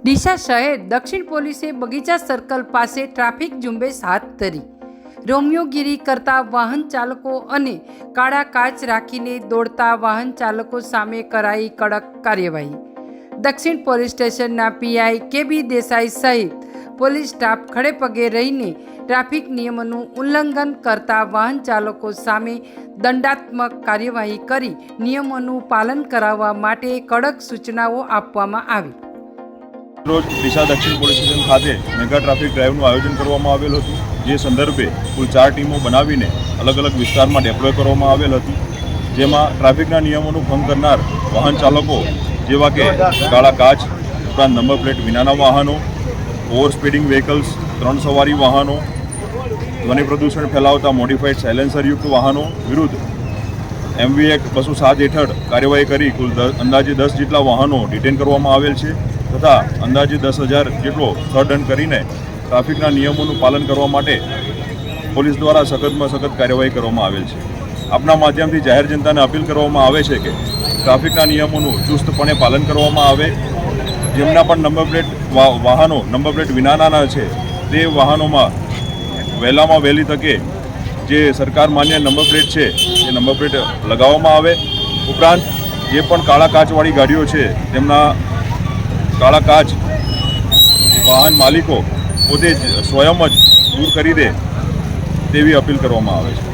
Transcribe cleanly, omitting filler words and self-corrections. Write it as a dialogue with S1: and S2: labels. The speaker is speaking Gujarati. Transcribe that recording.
S1: ડીસા શહેર દક્ષિણ પોલીસે બગીચા સર્કલ પાસે ટ્રાફિક ઝુંબેશ હાથ ધરી રોમિયોગીરી કરતા વાહન ચાલકો અને કાળા કાચ રાખીને દોડતા વાહન ચાલકો સામે કરાઈ કડક કાર્યવાહી। દક્ષિણ પોલીસ સ્ટેશનના પીઆઈ કેબી દેસાઈ સહિત પોલીસ સ્ટાફ ખડે પગે રહીને ટ્રાફિક નિયમોનું ઉલ્લંઘન કરતા વાહન ચાલકો સામે દંડાત્મક કાર્યવાહી કરી નિયમોનું પાલન કરાવવા માટે કડક સૂચનાઓ આપવામાં આવી।
S2: રોજ ડીસા દક્ષિણ પોલીસ સ્ટેશન ખાતે મેગા ટ્રાફિક ડ્રાઈવનું આયોજન કરવામાં આવેલ હતું, જે સંદર્ભે કુલ 4 ટીમો બનાવીને અલગ અલગ વિસ્તારમાં ડેપ્લોય કરવામાં આવેલ હતી, જેમાં ટ્રાફિકના નિયમોનું ભંગ કરનાર વાહન ચાલકો જેવા કે કાળા કાચ ઉપરાંત નંબર પ્લેટ વિનાના વાહનો, ઓવર સ્પીડિંગ વ્હીકલ્સ, 3 સવારી વાહનો, ધ્વનિ પ્રદૂષણ ફેલાવતા મોડિફાઈડ સાયલેન્સરયુક્ત વાહનો વિરુદ્ધ MV એક્ટ 207 હેઠળ કાર્યવાહી કરી કુલ અંદાજે 10 જેટલા વાહનો ડિટેન કરવામાં આવેલ છે તથા અંદાજે 10,000 જેટલો દંડ કરીને ટ્રાફિકના નિયમોનું પાલન કરવા માટે પોલીસ દ્વારા સખતમાં સખત કાર્યવાહી કરવામાં આવેલ છે। આપના માધ્યમથી જાહેર જનતાને અપીલ કરવામાં આવે છે કે ટ્રાફિકના નિયમોનું ચુસ્તપણે પાલન કરવામાં આવે। જેમના પણ નંબર પ્લેટ વાહનો નંબર પ્લેટ વિનાના છે તે વાહનોમાં વહેલામાં વહેલી તકે જે સરકાર માન્ય નંબર પ્લેટ છે એ નંબર પ્લેટ લગાવવામાં આવે। ઉપરાંત જે પણ કાળા કાચવાળી ગાડીઓ છે તેમના કાળા કાચ વાહન માલિકો પોતે જ સ્વયં જ દૂર કરી દે તેવી અપીલ કરવામાં આવે છે।